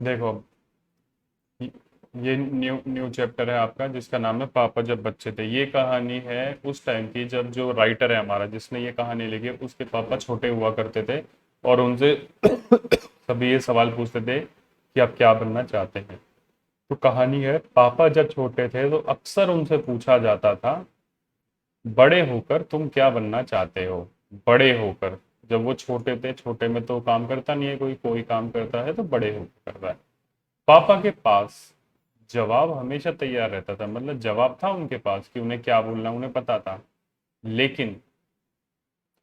देखो, ये new new chapter है आपका जिसका नाम है पापा जब बच्चे थे। ये कहानी है उस टाइम की जब जो राइटर है हमारा जिसने ये कहानी लिखी है उसके पापा छोटे हुआ करते थे और उनसे सभी ये सवाल पूछते थे कि आप क्या बनना चाहते हैं। तो कहानी है, पापा जब छोटे थे तो अक्सर उनसे पूछा जाता था, बड़े होकर तुम क्या बनना चाहते हो। बड़े होकर, जब वो छोटे थे, छोटे में तो काम करता नहीं है, कोई कोई काम करता है तो बड़े होकर करता है। पापा के पास जवाब हमेशा तैयार रहता था, मतलब जवाब था उनके पास कि उन्हें क्या बोलना है, उन्हें पता था। लेकिन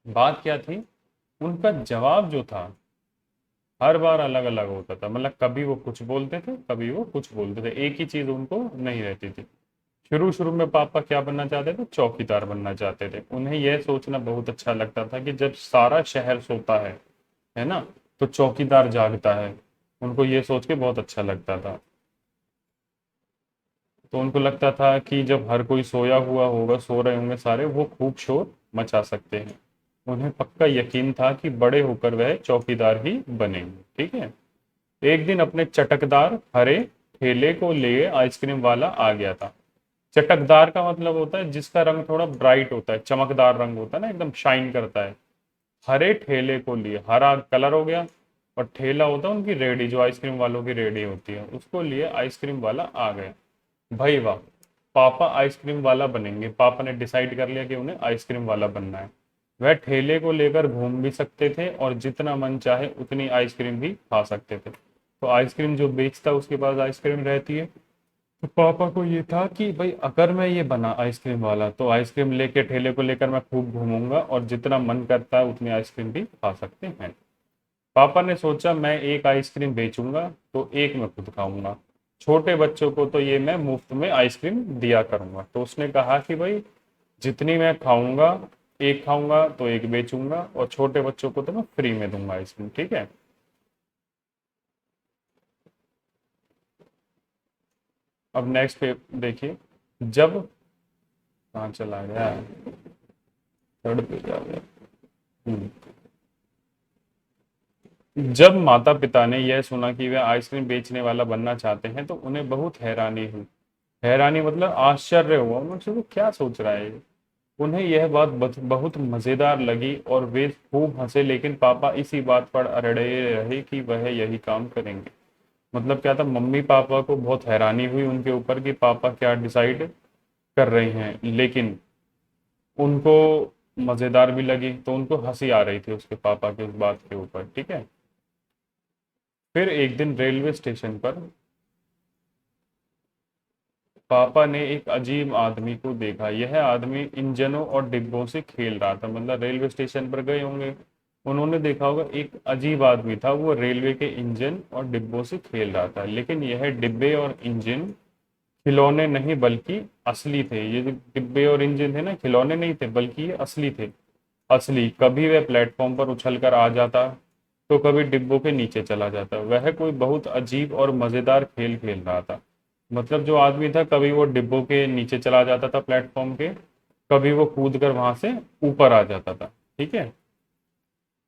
बात क्या थी, उनका जवाब जो था हर बार अलग अलग होता था। मतलब कभी वो कुछ बोलते थे, कभी वो कुछ बोलते थे, एक ही चीज उनको नहीं रहती थी। शुरू शुरू में पापा क्या बनना चाहते थे, चौकीदार बनना चाहते थे। उन्हें यह सोचना बहुत अच्छा लगता था कि जब सारा शहर सोता है ना, तो चौकीदार जागता है। उनको ये सोच के बहुत अच्छा लगता था। तो उनको लगता था कि जब हर कोई सोया हुआ होगा, सो रहे होंगे सारे, वो खूब शोर मचा सकते हैं। उन्हें पक्का यकीन था कि बड़े होकर वह चौकीदार ही बनेंगे। ठीक है। एक दिन अपने चटकदार हरे ठेले को लिए आइसक्रीम वाला आ गया था। चटकदार का मतलब होता है जिसका रंग थोड़ा ब्राइट होता है, चमकदार रंग होता है ना, एकदम शाइन करता है। हरे ठेले को लिए, हरा कलर हो गया, और ठेला होता है उनकी रेडी, जो आइसक्रीम वालों की रेडी होती है, उसको लिए आइसक्रीम वाला आ गया। भाई वाह, पापा आइसक्रीम वाला बनेंगे। पापा ने डिसाइड कर लिया कि उन्हें आइसक्रीम वाला बनना है। वह ठेले को लेकर घूम भी सकते थे और जितना मन चाहे उतनी आइसक्रीम भी खा सकते थे। तो आइसक्रीम जो बेचता उसके पास आइसक्रीम रहती है। तो पापा को ये था कि भाई अगर मैं ये बना आइसक्रीम वाला तो आइसक्रीम लेके ठेले को लेकर मैं खूब घूमूंगा और जितना मन करता है उतनी आइसक्रीम भी खा सकते हैं। पापा ने सोचा, मैं एक आइसक्रीम बेचूंगा तो एक मैं खुद खाऊंगा, छोटे बच्चों को तो ये मैं मुफ्त में आइसक्रीम दिया करूंगा। तो उसने कहा कि भाई जितनी मैं खाऊंगा, एक खाऊंगा तो एक बेचूंगा और छोटे बच्चों को तो मैं फ्री में दूंगा आइसक्रीम। ठीक है। अब नेक्स्ट पे देखिए। जब, कहाँ चला गया, थर्ड पे जा गया। हम्म। जब माता पिता ने यह सुना कि वे आइसक्रीम बेचने वाला बनना चाहते हैं तो उन्हें बहुत हैरानी हुई। हैरानी मतलब आश्चर्य हुआ, उन्होंने सोचा क्या सोच रहा है ये? उन्हें यह बात बहुत मजेदार लगी और वे खूब हंसे। लेकिन पापा इसी बात पर अड़े रहे कि वह यही काम करेंगे। मतलब क्या था, मम्मी पापा को बहुत हैरानी हुई उनके ऊपर कि पापा क्या डिसाइड कर रहे हैं, लेकिन उनको मजेदार भी लगी, तो उनको हंसी आ रही थी उसके पापा की उस बात के ऊपर। ठीक है। फिर एक दिन रेलवे स्टेशन पर पापा ने एक अजीब आदमी को देखा। यह आदमी इंजनों और डिब्बों से खेल रहा था। मतलब रेलवे स्टेशन पर गए होंगे, उन्होंने देखा होगा एक अजीब आदमी था, वो रेलवे के इंजन और डिब्बों से खेल रहा था। लेकिन यह डिब्बे और इंजन खिलौने नहीं बल्कि असली थे। ये जो डिब्बे और इंजन थे ना, खिलौने नहीं थे बल्कि ये असली थे। असली। कभी वह प्लेटफॉर्म पर उछलकर आ जाता तो कभी डिब्बों के नीचे चला जाता। वह कोई बहुत अजीब और मजेदार खेल खेल रहा था। मतलब जो आदमी था, कभी वो डिब्बों के नीचे चला जाता था प्लेटफॉर्म के, कभी वो कूद कर वहां से ऊपर आ जाता था। ठीक है।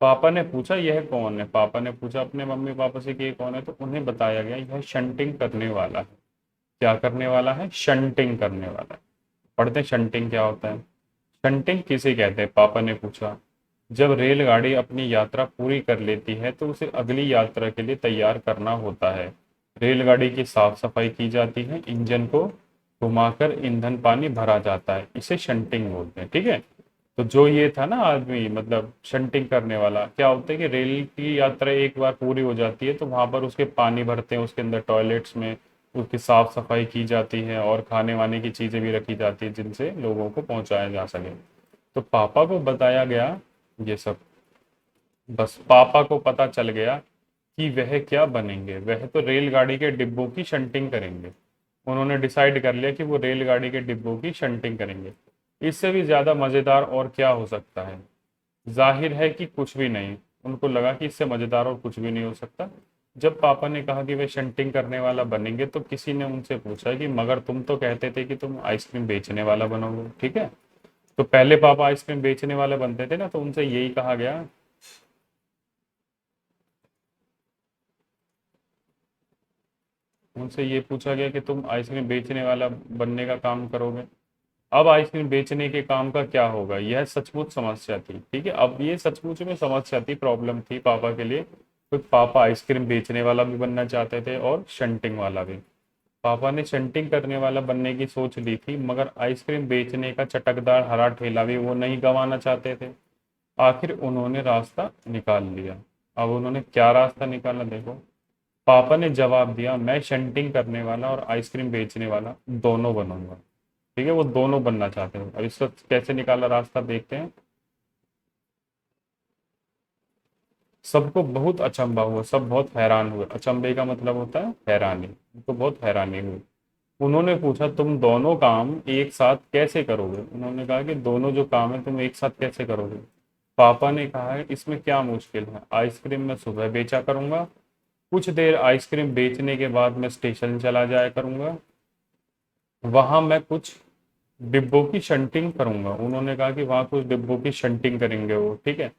पापा ने पूछा यह कौन है। पापा ने पूछा अपने मम्मी पापा से कि ये कौन है, तो उन्हें बताया गया यह शंटिंग करने वाला है। क्या करने वाला है? शंटिंग करने वाला है। पढ़ते हैं शंटिंग क्या होता है। शंटिंग किसे कहते हैं, पापा ने पूछा। जब रेलगाड़ी अपनी यात्रा पूरी कर लेती है तो उसे अगली यात्रा के लिए तैयार करना होता है। रेलगाड़ी की साफ सफाई की जाती है, इंजन को घुमाकर ईंधन पानी भरा जाता है, इसे शंटिंग बोलते हैं। ठीक है। तो जो ये था ना आदमी, मतलब शंटिंग करने वाला, क्या होता है कि रेल की यात्रा एक बार पूरी हो जाती है तो वहां पर उसके पानी भरते हैं, उसके अंदर टॉयलेट्स में उसकी साफ सफाई की जाती है और खाने वाने की चीजें भी रखी जाती है जिनसे लोगों को पहुंचाया जा सके। तो पापा को बताया गया ये सब। बस पापा को पता चल गया कि वह क्या बनेंगे। वह तो रेलगाड़ी के डिब्बों की शंटिंग करेंगे। उन्होंने डिसाइड कर लिया कि वो रेलगाड़ी के डिब्बों की शंटिंग करेंगे। इससे भी ज्यादा मजेदार और क्या हो सकता है? जाहिर है कि कुछ भी नहीं। उनको लगा कि इससे मजेदार और कुछ भी नहीं हो सकता। जब पापा ने कहा कि वे शंटिंग करने वाला बनेंगे तो किसी ने उनसे पूछा कि मगर तुम तो कहते थे कि तुम आइसक्रीम बेचने वाला बनोगे। ठीक है। तो पहले पापा आइसक्रीम बेचने वाले बनते थे ना, तो उनसे यही कहा गया। उनसे ये पूछा गया कि तुम आइसक्रीम बेचने वाला बनने का काम करोगे। अब आइसक्रीम बेचने के काम का क्या होगा, यह सचमुच समस्या थी। ठीक है, अब ये सचमुच में समस्या थी, प्रॉब्लम थी पापा के लिए, तो पापा आइसक्रीम बेचने वाला भी बनना चाहते थे और शंटिंग वाला भी। पापा ने शंटिंग करने वाला बनने की सोच ली थी, मगर आइसक्रीम बेचने का चटकदार हरा ठेला भी वो नहीं गंवाना चाहते थे। आखिर उन्होंने रास्ता निकाल लिया। अब उन्होंने क्या रास्ता निकाला देखो। पापा ने जवाब दिया, मैं शंटिंग करने वाला और आइसक्रीम बेचने वाला दोनों बनूंगा। ठीक है, वो दोनों बनना चाहते हैं। अब इसका कैसे निकाला रास्ता देखते हैं। सबको बहुत अचंभा हुआ, सब बहुत हैरान हुए। अचंभे का मतलब होता है हैरानी, उनको बहुत हैरानी हुई। उन्होंने पूछा, तुम दोनों काम एक साथ कैसे करोगे। उन्होंने कहा कि दोनों जो काम है तुम एक साथ कैसे करोगे। पापा ने कहा है, इसमें क्या मुश्किल है, आइसक्रीम मैं सुबह बेचा करूंगा, कुछ देर आइसक्रीम बेचने के बाद मैं स्टेशन चला जाया करूंगा, वहां मैं कुछ डिब्बों की शंटिंग करूंगा। उन्होंने कहा कि वहां कुछ डिब्बों की शंटिंग करेंगे वो, ठीक है।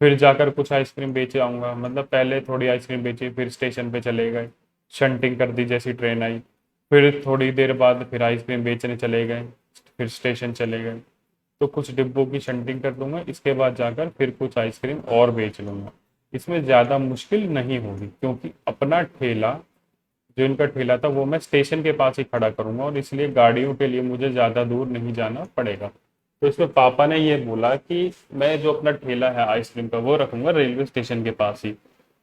फिर जाकर कुछ आइसक्रीम बेचे आऊंगा, मतलब पहले थोड़ी आइसक्रीम बेची, फिर स्टेशन पे चले गए, शंटिंग कर दी जैसी ट्रेन आई। फिर थोड़ी देर बाद फिर आइसक्रीम बेचने चले गए, फिर स्टेशन चले गए। तो कुछ डिब्बों की शंटिंग कर दूंगा, इसके बाद जाकर फिर कुछ आइसक्रीम और बेच लूंगा। इसमें ज़्यादा मुश्किल नहीं होगी, क्योंकि अपना ठेला, जो इनका ठेला था, वो मैं स्टेशन के पास ही खड़ा करूंगा, और इसलिए गाड़ियों के लिए मुझे ज़्यादा दूर नहीं जाना पड़ेगा। तो इसमें पापा ने ये बोला कि मैं जो अपना ठेला है आइसक्रीम का वो रखूंगा रेलवे स्टेशन के पास ही,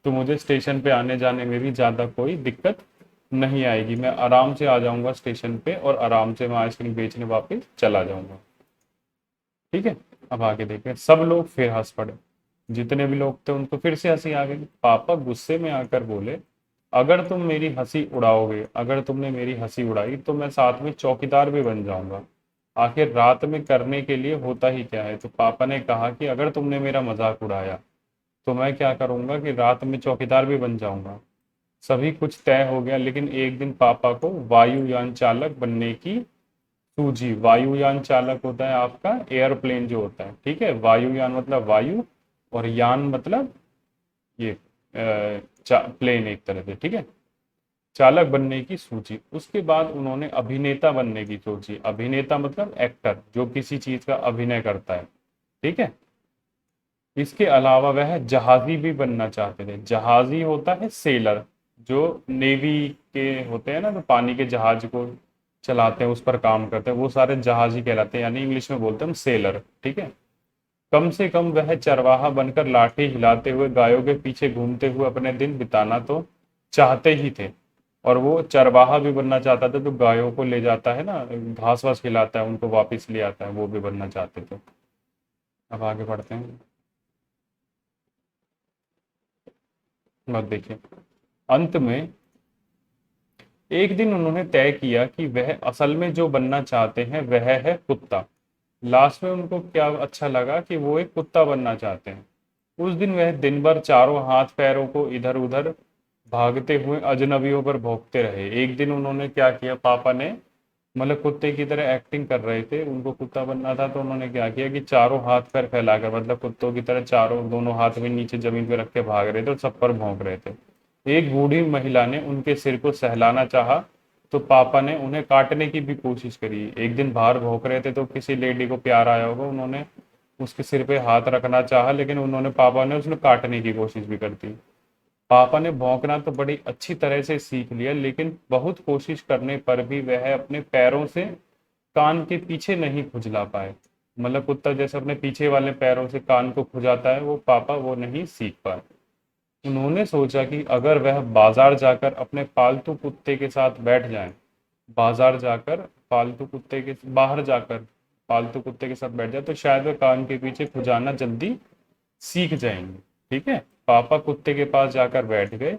तो मुझे स्टेशन पे आने जाने में भी ज़्यादा कोई दिक्कत नहीं आएगी। मैं आराम से आ जाऊंगा स्टेशन पे और आराम से मैं आइसक्रीम बेचने वापस चला जाऊंगा। ठीक है, अब आगे देखें। सब लोग फिर हंस पड़े, जितने भी लोग थे उनको फिर से हंसी आ गई। पापा गुस्से में आकर बोले, अगर तुम मेरी हंसी उड़ाओगे, अगर तुमने मेरी हंसी उड़ाई तो मैं साथ में चौकीदार भी बन जाऊंगा। आखिर रात में करने के लिए होता ही क्या है। तो पापा ने कहा कि अगर तुमने मेरा मजाक उड़ाया तो मैं क्या करूंगा कि रात में चौकीदार भी बन जाऊंगा। सभी कुछ तय हो गया, लेकिन एक दिन पापा को वायुयान चालक बनने की सूझी। वायुयान चालक होता है आपका एयरप्लेन जो होता है, ठीक है। वायुयान मतलब वायु, और यान मतलब ये प्लेन एक तरह से, ठीक है। चालक बनने की सूझी। उसके बाद उन्होंने अभिनेता बनने की सोची। अभिनेता मतलब एक्टर, जो किसी चीज का अभिनय करता है, ठीक है। इसके अलावा वह जहाजी भी बनना चाहते थे। जहाजी होता है सेलर, जो नेवी के होते हैं ना, तो पानी के जहाज को चलाते हैं, उस पर काम करते हैं, वो सारे जहाजी कहलाते हैं, यानी इंग्लिश में बोलते हैं हम सेलर, ठीक है। कम से कम वह चरवाहा बनकर लाठी हिलाते हुए गायों के पीछे घूमते हुए अपने दिन बिताना तो चाहते ही थे। और वो चरवाहा भी बनना चाहता था, जो गायों को ले जाता है ना, घास वास खिलाता है, उनको वापस ले आता है, वो भी बनना चाहते थे। अब आगे बढ़ते हैं, मत देखिए। अंत में एक दिन उन्होंने तय किया कि वह असल में जो बनना चाहते हैं वह है कुत्ता। लास्ट में उनको क्या अच्छा लगा कि वो एक कुत्ता बनना चाहते हैं। उस दिन वह दिन भर चारों हाथ पैरों को इधर उधर भागते हुए अजनबियों पर भौंकते रहे। एक दिन उन्होंने क्या किया, पापा ने मतलब कुत्ते की तरह एक्टिंग कर रहे थे, उनको कुत्ता बनना था, तो उन्होंने क्या किया कि चारों हाथ पैर फैलाकर, मतलब कुत्तों की तरह चारों दोनों हाथ में नीचे जमीन पे रख के भाग रहे थे और सब पर भौंक रहे थे। एक बूढ़ी महिला ने उनके सिर को सहलाना चाहा, तो पापा ने उन्हें काटने की भी कोशिश करी। एक दिन बाहर भौंक रहे थे तो किसी लेडी को प्यार आया होगा, उन्होंने उसके सिर पे हाथ रखना चाहा, लेकिन उन्होंने पापा ने उसने काटने की कोशिश भी कर दी। पापा ने भौंकना तो बड़ी अच्छी तरह से सीख लिया, लेकिन बहुत कोशिश करने पर भी वह अपने पैरों से कान के पीछे नहीं खुजला पाए। मतलब कुत्ता जैसे अपने पीछे वाले पैरों से कान को खुजाता है, वो पापा वो नहीं सीख पाए। उन्होंने सोचा कि अगर वह बाजार जाकर अपने पालतू कुत्ते के साथ बैठ जाएं, बाजार जाकर पालतू कुत्ते के बाहर जाकर पालतू कुत्ते के साथ बैठ जाए, तो शायद वह कान के पीछे खुजाना जल्दी सीख जाएंगे। ठीक है, पापा कुत्ते के पास जाकर बैठ गए।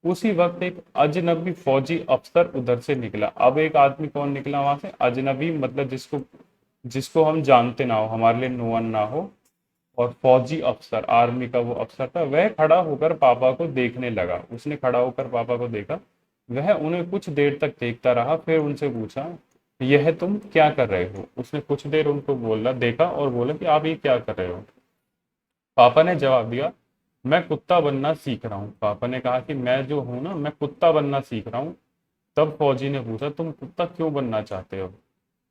उसी वक्त एक अजनबी फौजी अफसर उधर से निकला। अब एक आदमी कौन निकला वहां से, अजनबी मतलब जिसको जिसको हम जानते ना हो, हमारे लिए नोअन ना हो। और फौजी अफसर, आर्मी का वो अफसर था, वह खड़ा होकर पापा को देखने लगा। उसने खड़ा होकर पापा को देखा। वह उन्हें कुछ देर तक देखता रहा, फिर उनसे पूछा, यह तुम क्या कर रहे हो। उसने कुछ देर उनको बोला, देखा और बोला कि आप ये क्या कर रहे हो। पापा ने जवाब दिया, मैं कुत्ता बनना सीख रहा हूँ। पापा ने कहा कि मैं जो हूँ ना, मैं कुत्ता बनना सीख रहा हूँ। तब फौजी ने पूछा, तुम कुत्ता क्यों बनना चाहते हो?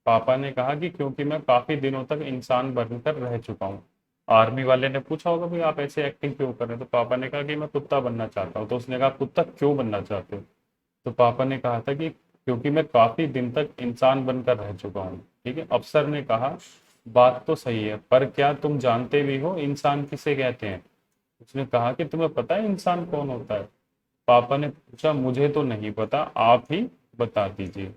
पापा ने कहा कि क्योंकि मैं काफी दिनों तक इंसान बनकर रह चुका हूँ। आर्मी वाले ने पूछा होगा, भाई आप ऐसे एक्टिंग क्यों कर रहे हैं? तो पापा ने कहा कि मैं कुत्ता बनना चाहता हूँ। तो उसने कहा, कुत्ता क्यों बनना चाहते हो? तो पापा ने कहा था कि क्योंकि मैं काफी दिन तक इंसान बनकर रह चुका हूँ। ठीक है। अफसर ने कहा, बात तो सही है, पर क्या तुम जानते भी हो इंसान किसे कहते हैं? उसने कहा कि तुम्हें पता है इंसान कौन होता है? पापा ने पूछा, मुझे तो नहीं पता, आप ही बता दीजिए।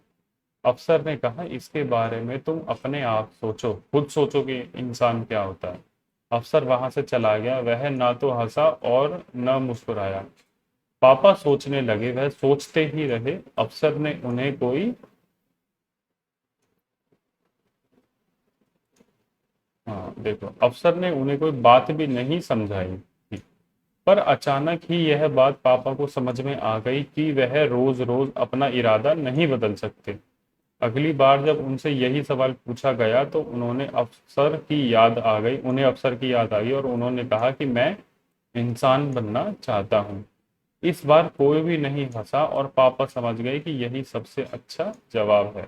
अफसर ने कहा, इसके बारे में तुम अपने आप सोचो, खुद सोचो कि इंसान क्या होता है। अफसर वहां से चला गया। वह ना तो हंसा और न मुस्कुराया। पापा सोचने लगे, वह सोचते ही रहे। अफसर ने उन्हें कोई हाँ देखो, अफसर ने उन्हें कोई बात भी नहीं समझाई थी। पर अचानक ही यह बात पापा को समझ में आ गई कि वह रोज रोज अपना इरादा नहीं बदल सकते। अगली बार जब उनसे यही सवाल पूछा गया तो उन्हें अफसर की याद आ गई और उन्होंने कहा कि मैं इंसान बनना चाहता हूँ। इस बार कोई भी नहीं हंसा और पापा समझ गए कि यही सबसे अच्छा जवाब है।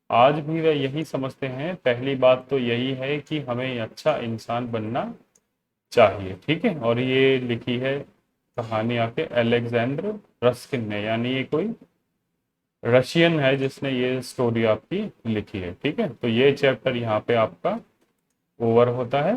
आज भी वे यही समझते हैं। पहली बात तो यही है कि हमें अच्छा इंसान बनना चाहिए। ठीक है। और ये लिखी है कहानी आपके अलेक्जेंडर रस्किन ने, यानी ये कोई रशियन है जिसने ये स्टोरी आपकी लिखी है। ठीक है। तो ये चैप्टर यहाँ पे आपका ओवर होता है।